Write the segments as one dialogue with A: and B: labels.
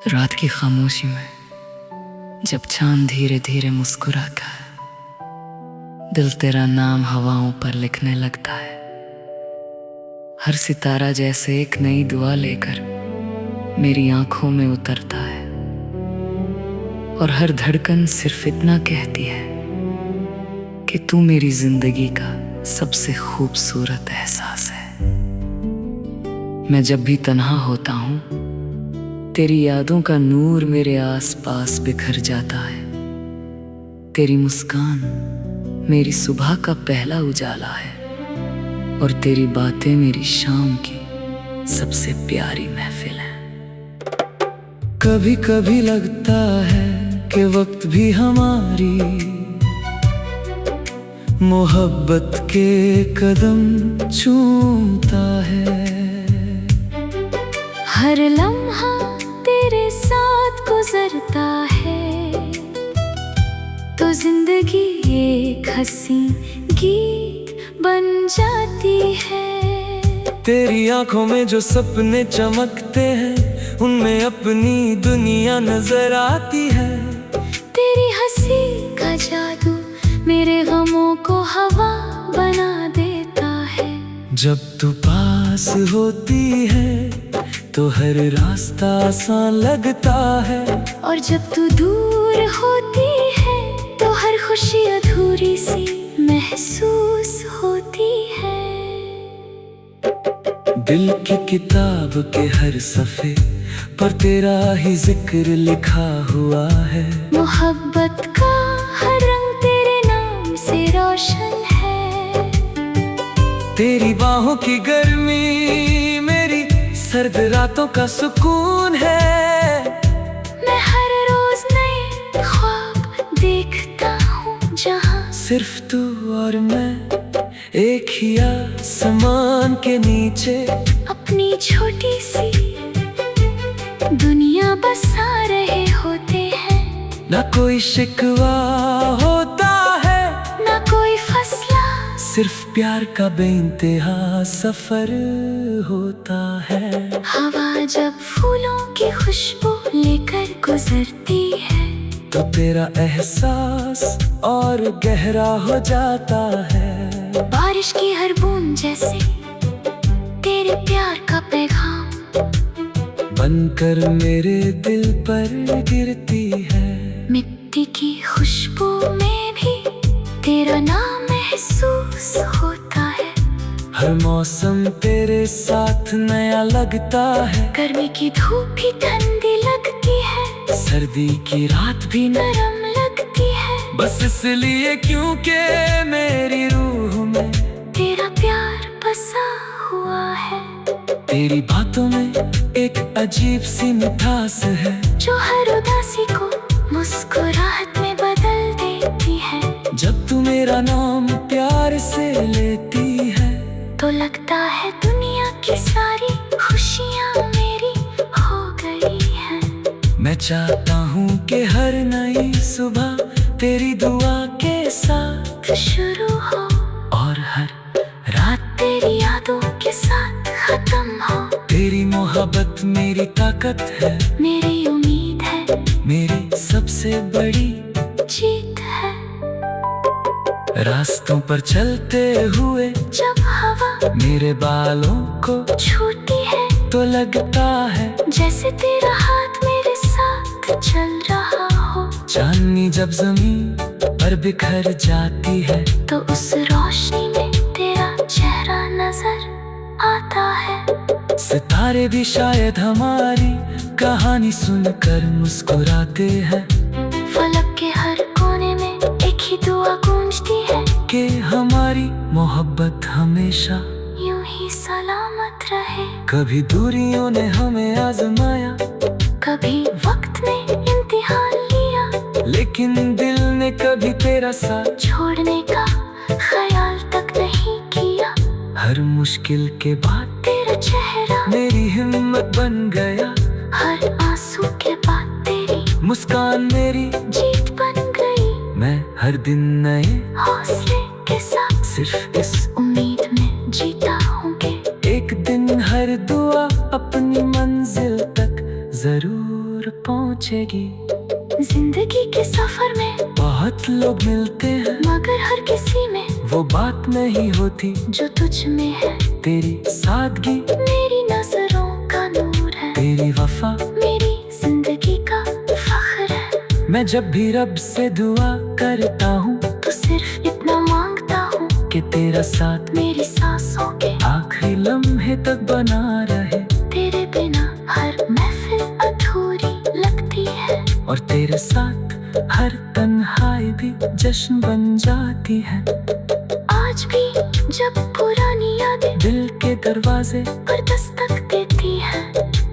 A: रात की खामोशी में जब चांद धीरे धीरे मुस्कुराता है, दिल तेरा नाम हवाओं पर लिखने लगता है। हर सितारा जैसे एक नई दुआ लेकर मेरी आंखों में उतरता है, और हर धड़कन सिर्फ इतना कहती है कि तू मेरी जिंदगी का सबसे खूबसूरत एहसास है। मैं जब भी तन्हा होता हूँ, तेरी यादों का नूर मेरे आसपास बिखर जाता है। तेरी मुस्कान मेरी सुबह का पहला उजाला है, और तेरी बातें मेरी शाम की सबसे प्यारी महफिल है। कभी कभी लगता है कि वक्त भी हमारी मोहब्बत के कदम चूमता है।
B: हर लम्हा तेरे साथ गुजरता है, तो जिंदगी एक हंसी गीत बन जाती है।
C: तेरी आंखों में जो सपने चमकते हैं, उनमें अपनी दुनिया नजर आती है।
B: तेरी हंसी का जादू मेरे गमों को हवा बना देता है।
C: जब तू पास होती है तो हर रास्ता आसान लगता है,
B: और जब तू दूर होती है तो हर खुशी अधूरी सी महसूस होती है।
C: दिल की किताब के हर सफ़े पर तेरा ही जिक्र लिखा हुआ है।
B: मोहब्बत का हर रंग तेरे नाम से रोशन है।
C: तेरी बाहों की गर्मी मेरी सर्द रातों का सुकून है।
B: मैं हर रोज नए ख्वाब देखता हूँ, जहाँ
C: सिर्फ तू और मैं एक ही आसमान के नीचे
B: अपनी छोटी सी दुनिया बसा रहे होते हैं।
C: ना कोई शिकवा होता है,
B: ना कोई फैसला,
C: सिर्फ प्यार का बेइंतहा सफर होता है।
B: हवा जब फूलों की खुशबू लेकर गुजरती है,
C: तो तेरा एहसास और गहरा हो जाता है।
B: बारिश की हर बूंद जैसे तेरे प्यार का पैगाम
C: बनकर मेरे दिल पर गिरती है।
B: मिट्टी की खुशबू में भी तेरा नाम महसूस होता है।
C: हर मौसम तेरे साथ नया लगता है।
B: गर्मी की धूप भी ठंडी लगती है,
C: सर्दी की रात भी
B: नरम लगती है।
C: बस इसलिए क्योंकि मेरी रूह में
B: तेरा प्यार बसा हुआ है।
C: तेरी बातों में एक अजीब सी मिठास है,
B: जो हर उदासी को मुस्कुराहट में बदल देती है।
C: जब तू मेरा नाम प्यार से लेती है,
B: तो लगता है दुनिया की सारी खुशियाँ मेरी हो गई हैं।
C: मैं चाहता हूँ कि हर नई सुबह तेरी दुआ के साथ
B: शुरू हो,
C: और हर
B: रात तेरी यादों के साथ खत्म हो।
C: तेरी मोहब्बत मेरी ताकत है,
B: मेरी उम्मीद है,
C: मेरी सबसे बड़ी
B: जीत है।
C: रास्तों पर चलते हुए
B: जब हवा
C: मेरे बालों को
B: छूती है,
C: तो लगता है
B: जैसे तेरा हाथ मेरे साथ चल रहा हो।
C: चांदनी जब जमीन पर बिखर जाती है,
B: तो उस रोशनी में तेरा चेहरा नजर आता है।
C: सितारे भी शायद हमारी कहानी सुनकर मुस्कुराते हैं।
B: फलक के हर कोने में एक ही दुआ गूंजती है,
C: कि हमारी मोहब्बत हमेशा
B: यूं ही सलामत रहे।
C: कभी दूरियों ने हमें आजमाया,
B: कभी वक्त ने इम्तिहान लिया,
C: लेकिन दिल ने कभी तेरा साथ
B: छोड़ने का ख्याल तक नहीं किया।
C: हर मुश्किल के बाद
B: तेरा चेहरा
C: मेरी हिम्मत बन गया।
B: हर आंसू के बाद तेरी
C: मुस्कान मेरी
B: जीत बन गई।
C: मैं हर दिन नए
B: हौसले के साथ
C: सिर्फ इस
B: उम्मीद में जीता हूँ कि
C: एक दिन हर दुआ अपनी मंजिल तक जरूर जरूर पहुंचेगी।
B: जिंदगी के सफर में
C: बहुत लोग मिलते हैं,
B: मगर हर किसी में
C: वो बात नहीं होती
B: जो तुझ में है।
C: तेरी सादगी
B: मेरी नजरों का नूर है,
C: तेरी वफा
B: मेरी जिंदगी का फख्र है।
C: मैं जब भी रब से दुआ करता हूँ
B: तो सिर्फ इतना मांगता हूँ
C: कि तेरा साथ
B: मेरी सांसों के
C: आखिरी लम्हे तक बना रहे।
B: तेरे बिना हर महफिल अधूरी लगती है,
C: और तेरे साथ हर तन्हाई भी जश्न बन जाती है।
B: आज भी जब पुरानी यादें
C: दिल के दरवाजे
B: पर दस्तक देती है,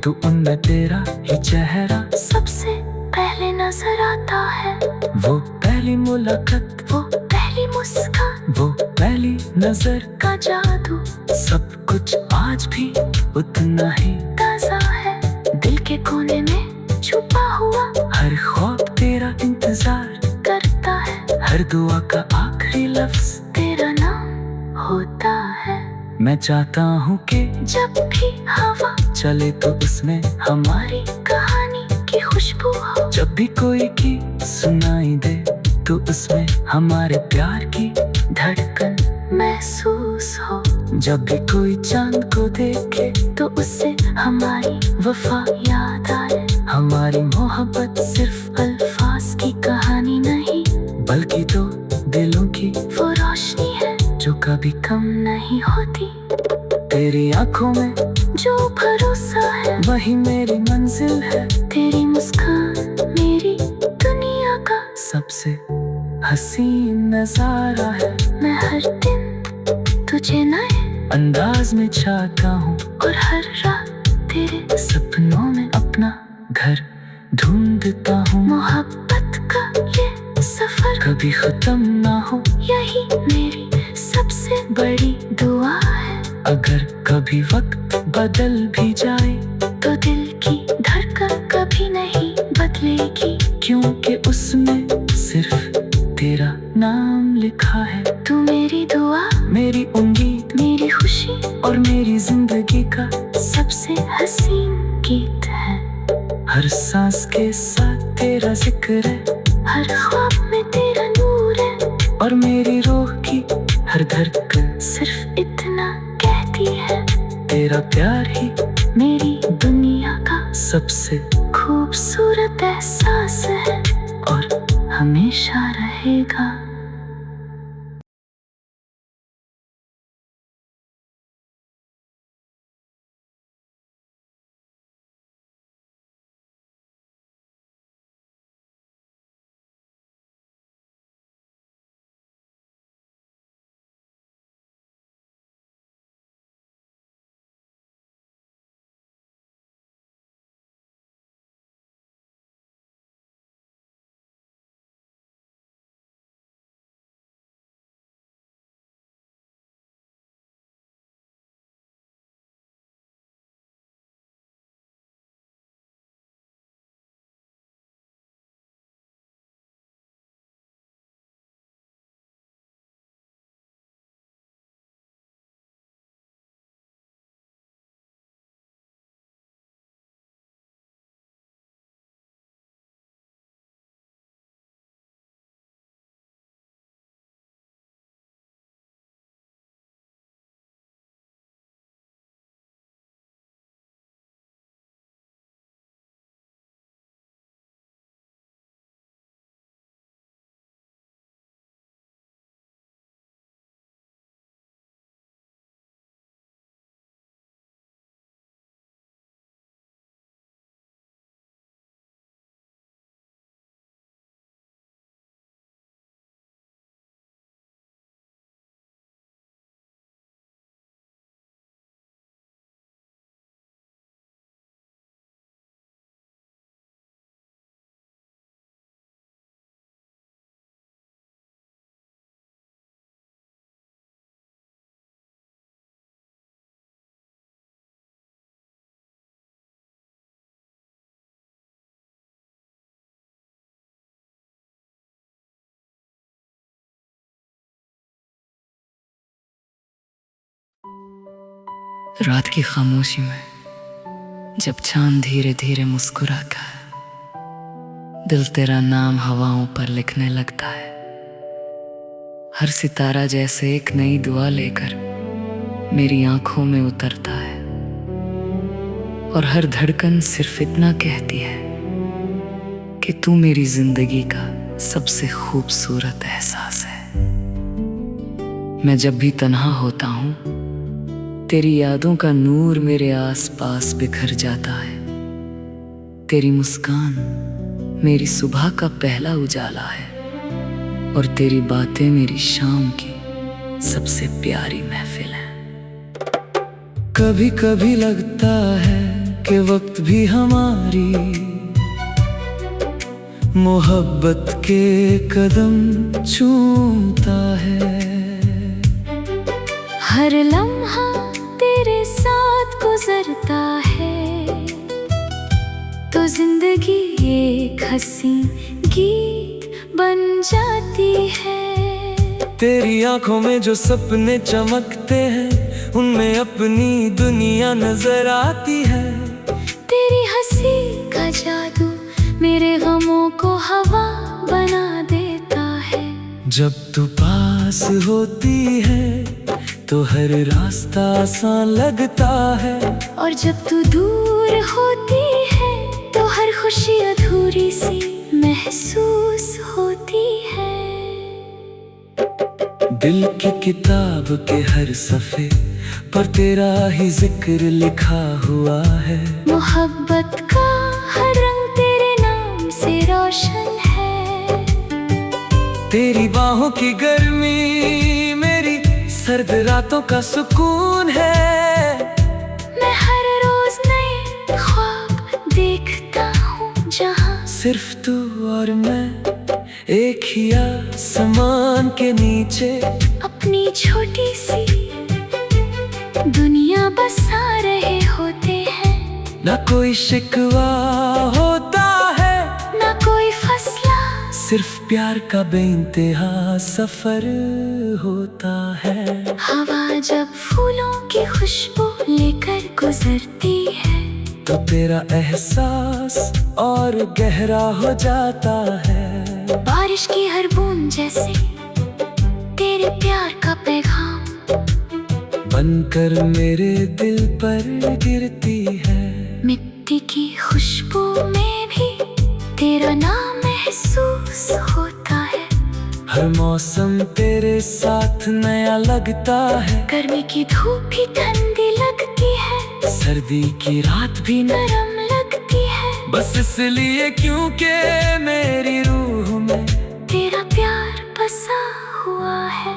C: तो उनमें तेरा ही चेहरा
B: सबसे पहले नजर आता है।
C: वो पहली मुलाकात,
B: वो पहली मुस्कान,
C: वो पहली नजर
B: का जादू
C: सब कुछ आज भी उतना ही
B: ताजा है। दिल के कोने में छुपा हुआ
C: हर ख्वाब तेरा इंतजार
B: करता है,
C: हर दुआ का आखिरी लफ्ज
B: तेरा नाम होता है।
C: मैं चाहता हूँ कि
B: जब भी हवा
C: चले तो उसमें हमारी
B: हमारी कहानी की खुशबू हो,
C: जब भी कोई की सुनाई दे तो उसमें हमारे प्यार की
B: धड़कन महसूस हो।
C: जब भी कोई चांद को देखे
B: तो उससे हमारी
C: वफा
B: याद आए।
C: हमारी मोहब्बत
B: सिर्फ अल्फाज की कहानी नहीं,
C: बल्कि तो दिलों की
B: वो रोशनी है
C: जो कभी
B: कम नहीं होती।
C: तेरी आंखों में
B: जो भरोसा है
C: वही मेरी मंजिल है।
B: तेरी मुस्कान मेरी दुनिया का
C: सबसे हसीन नजारा है।
B: मैं हर दिन तुझे नए
C: अंदाज में चाहता हूँ
B: और हर रात तेरे
C: सपनों में अपना घर ढूंढता हूँ।
B: मोहब्बत का ये सफर
C: कभी खत्म ना हो,
B: यही मेरी सबसे बड़ी दुआ है।
C: अगर कभी वक्त बदल भी जाए
B: तो दिल की धड़कन कभी नहीं बदलेगी,
C: क्योंकि उसमें सिर्फ तेरा नाम लिखा है।
B: तू मेरी दुआ,
C: मेरी उम्मीद,
B: मेरी खुशी
C: और मेरी जिंदगी का
B: सबसे हसीन गीत है।
C: हर सांस के साथ तेरा जिक्र है,
B: हर ख्वाब में तेरा नूर है,
C: और मेरी रूह की हर धड़कन
B: सिर्फ इतना कहती है
C: तेरा प्यार ही
B: मेरी दुनिया का
C: सबसे
B: खूबसूरत एहसास है
C: और
B: हमेशा रहेगा।
A: रात की खामोशी में जब चांद धीरे धीरे मुस्कुराता है, दिल तेरा नाम हवाओं पर लिखने लगता है। हर सितारा जैसे एक नई दुआ लेकर मेरी आंखों में उतरता है, और हर धड़कन सिर्फ इतना कहती है कि तू मेरी जिंदगी का सबसे खूबसूरत एहसास है। मैं जब भी तन्हा होता हूँ, तेरी यादों का नूर मेरे आसपास बिखर जाता है। तेरी मुस्कान मेरी सुबह का पहला उजाला है, और तेरी बातें मेरी शाम की सबसे प्यारी महफिल है।
C: कभी कभी लगता है कि वक्त भी हमारी मोहब्बत के कदम चूमता है।
B: हर लम्हा तेरे साथ गुजरता है तो जिंदगी एक हंसी गीत बन जाती है।
C: तेरी आंखों में जो सपने चमकते हैं, उनमें अपनी दुनिया नजर आती है।
B: तेरी हंसी का जादू मेरे गमों को हवा बना देता है।
C: जब तू पास होती है तो हर रास्ता आसान लगता है,
B: और जब तू दूर होती है तो हर खुशी अधूरी सी महसूस होती है।
C: दिल की किताब के हर सफ़े पर तेरा ही जिक्र लिखा हुआ है।
B: मोहब्बत का हर रंग तेरे नाम से रोशन है।
C: तेरी बाहों की गर्मी मेरी सर्द रातों का सुकून है।
B: मैं हर रोज नए ख्वाब देखता हूँ जहाँ
C: सिर्फ तू और मैं एक ही आसमान के नीचे
B: अपनी छोटी सी दुनिया बसा रहे होते हैं।
C: ना कोई शिकवा होता है,
B: ना कोई फैसला,
C: सिर्फ प्यार का बेइंतहा सफर होता है।
B: हवा जब फूलों की खुशबू लेकर गुजरती है
C: तो तेरा एहसास और गहरा हो जाता है।
B: बारिश की हर बूंद जैसे तेरे प्यार का पैगाम
C: बनकर मेरे दिल पर गिरती है।
B: मिट्टी की खुशबू में भी तेरा नाम महसूस होता है।
C: हर मौसम तेरे साथ नया लगता है।
B: गर्मी की धूप भी ठंडी लगती है,
C: सर्दी की रात भी
B: नरम लगती है।
C: बस इसलिए क्योंकि मेरी रूह में
B: तेरा प्यार बसा हुआ है।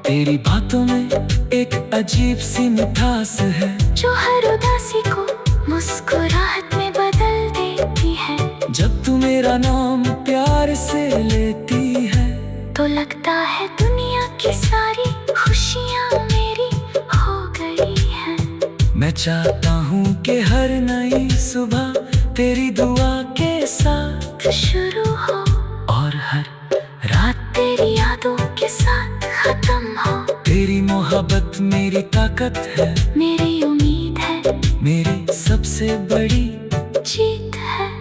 C: तेरी बातों में एक अजीब सी मिठास है,
B: जो हर उदासी को मुस्कुराहट में बदल देती है।
C: जब तू मेरा नाम प्यार से लेती है
B: तो लगता है दुनिया की सारी खुशियाँ मेरी हो गई हैं।
C: मैं चाहता हूँ कि हर नई सुबह तेरी दुआ के साथ
B: शुरू हो,
C: और हर
B: रात तेरी यादों के साथ खत्म हो।
C: तेरी मोहब्बत मेरी ताकत है,
B: मेरी उम्मीद है,
C: मेरी सबसे बड़ी
B: जीत है।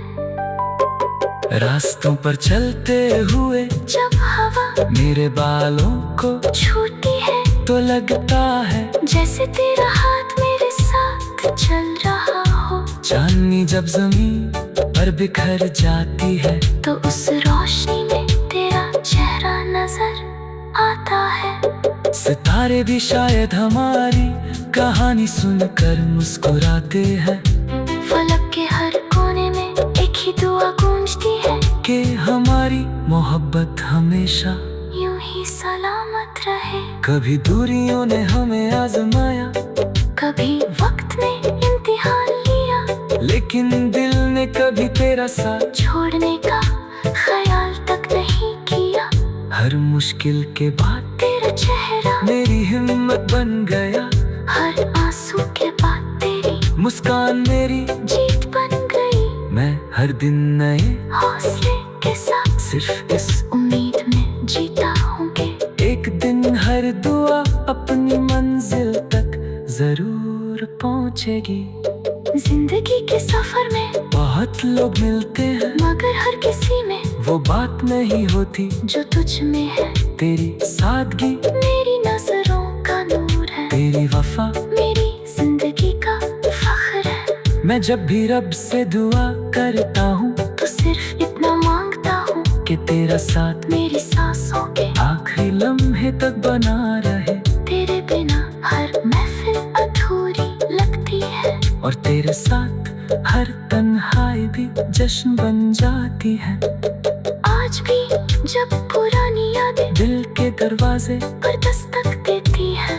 C: रास्तों पर चलते हुए
B: जब हवा
C: मेरे बालों को
B: छूती है
C: तो लगता है
B: जैसे तेरा हाथ मेरे साथ चल रहा हो।
C: चांदनी जब जमीन पर बिखर जाती है
B: तो उस रोशनी में तेरा चेहरा नजर आता है।
C: सितारे भी शायद हमारी कहानी सुनकर मुस्कुराते हैं।
B: फलक के हर कोने में एक ही दुआ गूंजती है
C: कि हमारी मोहब्बत हमेशा
B: यूं ही सलामत रहे।
C: कभी दूरियों ने हमें आजमाया,
B: कभी वक्त ने इम्तिहान लिया,
C: लेकिन दिल ने कभी तेरा साथ
B: छोड़ने का ख्याल तक नहीं किया।
C: हर मुश्किल के बाद
B: तेरा चेहरा
C: मेरी हिम्मत बन गया।
B: हर आंसू के बाद तेरी
C: मुस्कान मेरी
B: जीत बन गई।
C: मैं हर दिन नए
B: हौसले के साथ
C: सिर्फ इस
B: उम्मीद में जीता हूँ कि
C: एक दिन हर दुआ अपनी मंजिल तक जरूर पहुंचेगी।
B: जिंदगी के सफर में
C: बहुत लोग मिलते हैं,
B: मगर हर किसी में
C: वो बात नहीं होती
B: जो तुझ में है।
C: तेरी सादगी
B: मेरी नजरों का नूर है,
C: तेरी वफा
B: मेरी जिंदगी का फख्र है।
C: मैं जब भी रब से दुआ करता हूँ
B: तो सिर्फ इतना मांगता हूँ
C: कि तेरा साथ
B: मेरी सांसों के
C: आखिरी लम्हे तक बना रहे।
B: तेरे बिना हर महफिल अधूरी लगती है,
C: और तेरे साथ हर तन्हाई भी जश्न बन जाती है।
B: आज भी जब पुरानी यादें
C: दिल के दरवाजे
B: पर दस्तक देती है,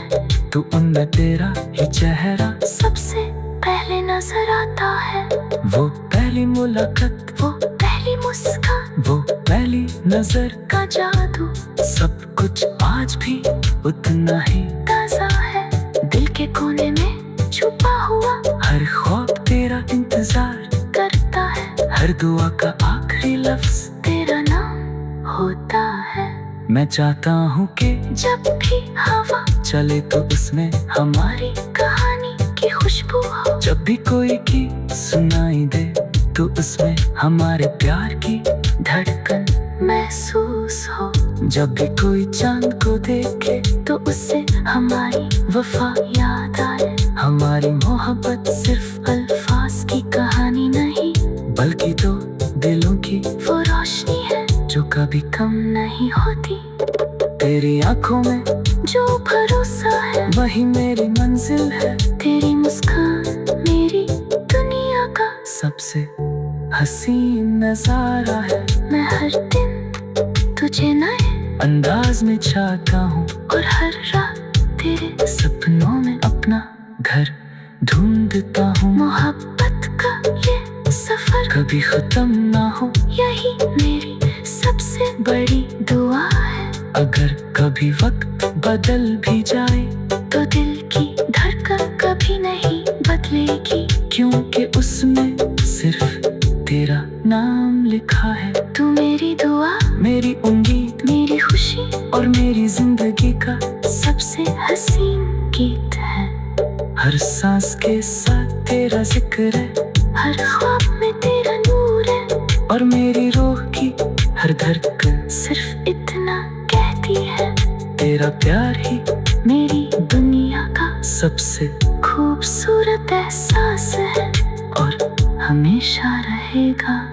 C: तो उनमें तेरा ही चेहरा
B: सबसे पहले नजर आता है।
C: वो पहली मुलाकात,
B: वो पहली मुस्कान,
C: वो पहली नजर
B: का जादू
C: सब कुछ आज भी उतना ही
B: ताजा है। दिल के कोने में छुपा हुआ
C: हर ख्वाब तेरा इंतजार
B: करता है,
C: हर दुआ का आखिरी लफ्ज
B: तेरा नाम होता है।
C: मैं चाहता हूँ कि
B: जब भी हवा
C: चले तो उसमें
B: हमारी कहानी की खुशबू हो,
C: जब भी कोई की सुनाई दे तो उसमें हमारे प्यार की
B: धड़कन महसूस हो।
C: जब भी कोई चांद को देखे
B: तो उससे हमारी
C: वफा
B: याद आए।
C: हमारी मोहब्बत
B: सिर्फ अल्फाज की कहानी नहीं,
C: बल्कि तो दिलों की
B: वो रोशनी है
C: जो कभी
B: कम नहीं होती।
C: तेरी आंखों में
B: जो भरोसा है
C: वही मेरी मंजिल है।
B: तेरी मुस्कान मेरी दुनिया का
C: सबसे हसीन नजारा है।
B: मैं हर दिन तुझे नए
C: अंदाज में चाहता हूँ
B: और हर रात तेरे
C: सपनों में अपना घर ढूंढता हूँ।
B: मोहब्बत का ये सफर
C: कभी खत्म ना हो,
B: यही मेरी सबसे बड़ी दुआ है।
C: अगर कभी वक्त बदल भी जाए
B: तो दिल की धड़कन कभी नहीं बदलेगी,
C: क्योंकि उसमें सिर्फ तेरा नाम लिखा है।
B: तू मेरी दुआ,
C: मेरी उम्मीद,
B: मेरी खुशी
C: और मेरी जिंदगी का
B: सबसे हसीन गीत है।
C: हर सांस के साथ तेरा जिक्र है,
B: हर ख्वाब में तेरा नूर है,
C: और मेरी रूह की हर धड़कन
B: सिर्फ इतना कहती है
C: तेरा प्यार ही
B: मेरी दुनिया का
C: सबसे
B: खूबसूरत एहसास है
C: और
B: हमेशा रहेगा।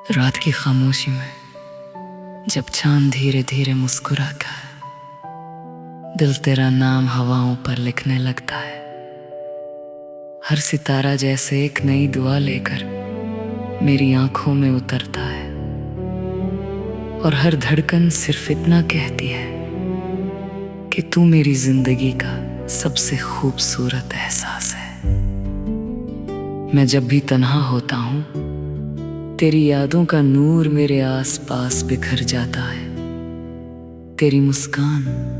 A: रात की खामोशी में जब चांद धीरे धीरे मुस्कुराता है, दिल तेरा नाम हवाओं पर लिखने लगता है। हर सितारा जैसे एक नई दुआ लेकर मेरी आंखों में उतरता है, और हर धड़कन सिर्फ इतना कहती है कि तू मेरी जिंदगी का सबसे खूबसूरत एहसास है। मैं जब भी तन्हा होता हूँ, तेरी यादों का नूर मेरे आसपास बिखर जाता है। तेरी मुस्कान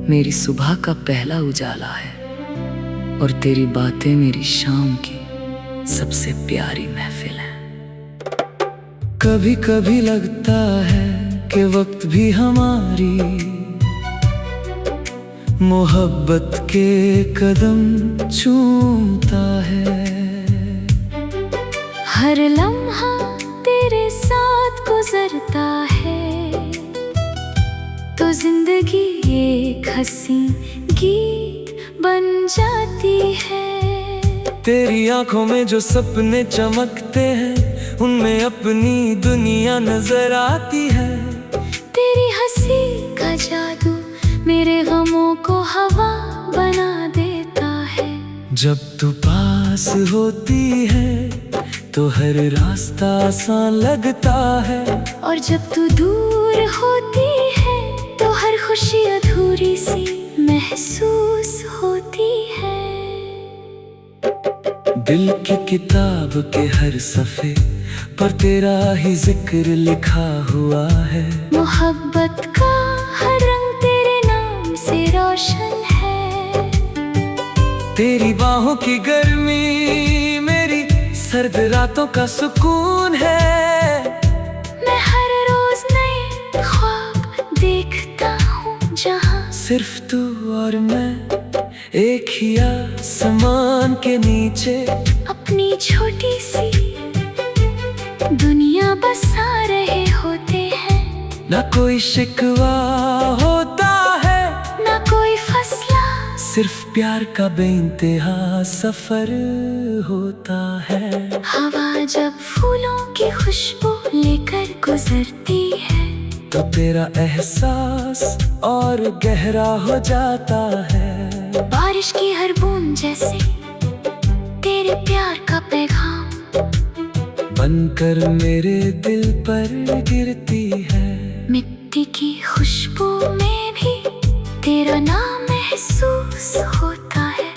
A: मेरी सुबह का पहला उजाला है, और तेरी बातें मेरी शाम की सबसे प्यारी महफिल है।
C: कभी कभी लगता है कि वक्त भी हमारी मोहब्बत के कदम चूमता है।
B: हर लम्हा तेरे साथ गुजरता है, तो जिंदगी एक हंसी गीत बन जाती है।
C: तेरी आंखों में जो सपने चमकते हैं, उनमें अपनी दुनिया नजर आती है।
B: तेरी हंसी का जादू मेरे गमों को हवा बना देता है।
C: जब तू पास होती है तो हर रास्ता आसान लगता है,
B: और जब तू दूर होती है तो हर खुशी अधूरी सी महसूस होती है।
C: दिल की किताब के हर सफ़े पर तेरा ही जिक्र लिखा हुआ है।
B: मोहब्बत का हर रंग तेरे नाम से रोशन है।
C: तेरी बाहों की गर्मी मेरी सर्द रातों का सुकून है।
B: मैं हर रोज नए ख्वाब देखता हूँ, जहाँ
C: सिर्फ तू और मैं एक ही आसमान के नीचे
B: अपनी छोटी सी दुनिया बसा रहे होते हैं।
C: ना कोई शिकवा होता है,
B: ना कोई फैसला,
C: सिर्फ प्यार का बेइंतहा सफर होता है।
B: हवा जब फूलों की खुशबू लेकर गुजरती है,
C: तो तेरा एहसास और गहरा हो जाता है।
B: बारिश की हर बूंद जैसे तेरे प्यार का पैगाम
C: बनकर मेरे दिल पर गिरती है।
B: मिट्टी की खुशबू में भी तेरा नाम महसूस होता है।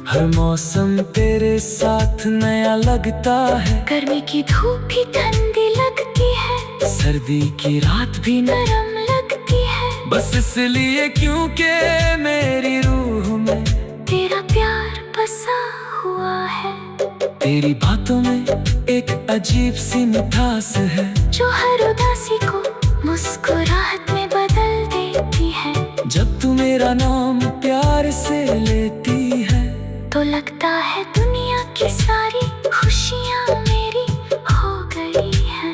C: हर मौसम तेरे साथ नया लगता है।
B: गर्मी की धूप भी ठंडी लगती है,
C: सर्दी की रात भी
B: नरम लगती है।
C: बस इसलिए क्योंकि मेरी रूह में
B: तेरा प्यार बसा हुआ है।
C: तेरी बातों में एक अजीब सी मिठास है,
B: जो हर उदासी को मुस्कुराहट में बदल देती है।
C: जब तू मेरा नाम प्यार से लेती है,
B: तो लगता है दुनिया की सारी खुशियाँ मेरी हो गई हैं।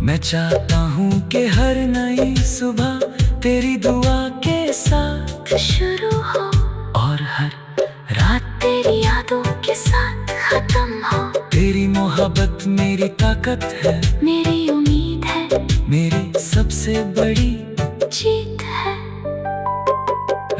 C: मैं चाहता हूँ कि हर नई सुबह तेरी दुआ के साथ
B: शुरू हो,
C: और हर
B: रात तेरी यादों के साथ खत्म हो।
C: तेरी मोहब्बत मेरी ताकत है,
B: मेरी उम्मीद है,
C: मेरी सबसे बड़ी
B: जीत है।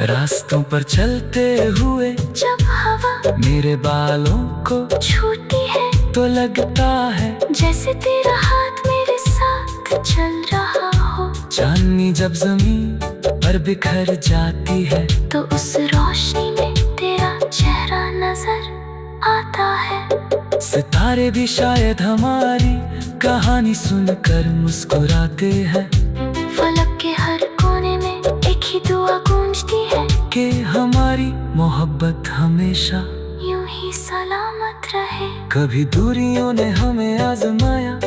C: रास्तों पर चलते हुए
B: जब हवा
C: मेरे बालों को
B: छूती है,
C: तो लगता है
B: जैसे तेरा हाथ मेरे साथ चल रहा हो।
C: चांदनी जब जमीन पर बिखर जाती है,
B: तो उस रोशनी में तेरा चेहरा नजर आता है।
C: सितारे भी शायद हमारी कहानी सुनकर मुस्कुराते हैं।
B: फलक के हर कोने में एक ही दुआ गूंजती है,
C: कि हमारी मोहब्बत हमेशा
B: यूं ही सलामत रहे।
C: कभी दूरियों ने हमें आजमाया,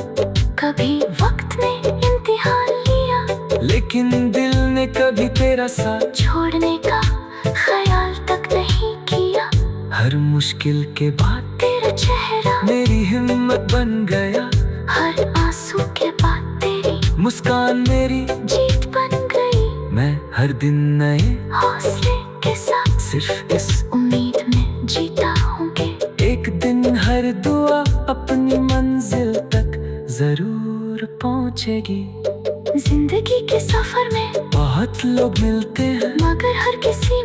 B: कभी वक्त ने इम्तिहान लिया,
C: लेकिन दिल ने कभी तेरा साथ
B: छोड़ने का ख्याल तक नहीं किया।
C: हर मुश्किल के बाद
B: तेरा चेहरा
C: मेरी हिम्मत बन गया।
B: हर आंसू के बाद तेरी
C: मुस्कान मेरी
B: जीत बन गई।
C: मैं हर दिन नए
B: हौसले के साथ
C: सिर्फ इस
B: उम्मीद में जीता हूँ कि
C: एक दिन हर दुआ अपनी मंजिल तक जरूर पहुँचेगी।
B: जिंदगी के सफर में
C: बहुत लोग मिलते हैं,
B: मगर हर किसी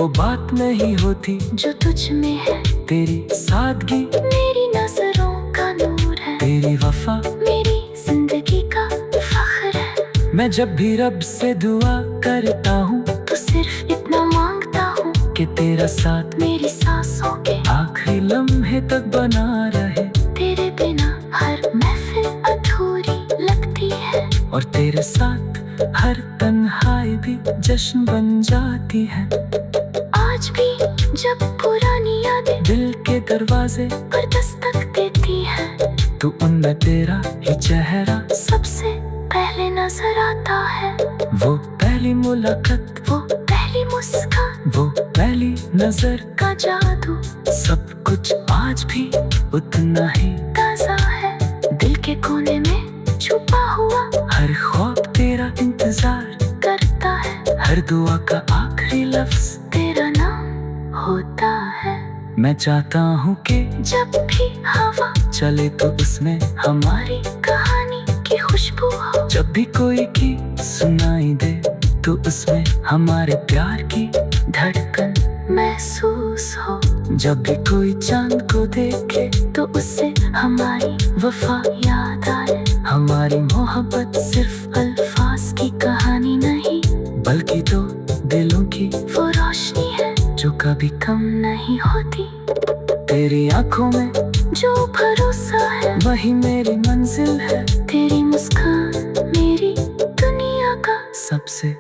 C: वो बात नहीं होती
B: जो तुझ में है।
C: तेरी सादगी
B: मेरी नजरों का नूर है,
C: तेरी वफा
B: मेरी जिंदगी का फख्र है।
C: मैं जब भी रब से दुआ करता हूँ
B: तो सिर्फ इतना मांगता हूँ
C: कि तेरा साथ
B: मेरी सांसों के
C: आखिरी लम्हे तक बना रहे।
B: तेरे बिना हर महफिल अधूरी लगती है,
C: और तेरे साथ हर तन्हाई भी जश्न बन जाती है।
B: आज भी जब पुरानी यादें
C: दिल के दरवाजे
B: पर दस्तक देती है,
C: तू उनमें तेरा ही चेहरा
B: सबसे पहले नजर आता है।
C: वो पहली मुलाकात,
B: वो पहली मुस्कान
C: वो पहली नजर
B: का जादू,
C: सब कुछ आज भी उतना ही
B: ताजा है। दिल के कोने में छुपा हुआ
C: हर ख्वाब तेरा इंतजार
B: करता है,
C: हर दुआ का आखिरी लफ्ज
B: तेरा नाम होता है।
C: मैं चाहता हूँ कि
B: जब भी हवा
C: चले तो उसमें
B: हमारी कहानी की खुशबू हो,
C: जब भी कोई की सुनाई दे तो उसमें हमारे प्यार की
B: धड़कन महसूस हो।
C: जब भी कोई चांद को देखे
B: तो उससे हमारी वफा याद आए।
C: हमारी मोहब्बत
B: सिर्फ अल्फाज की कहानी नहीं,
C: बल्कि तो दिलों की
B: वो रोशनी है
C: जो कभी
B: कम नहीं होती।
C: तेरी आंखों में
B: जो भरोसा है
C: वही मेरी मंजिल है,
B: तेरी मुस्कान मेरी दुनिया का
C: सबसे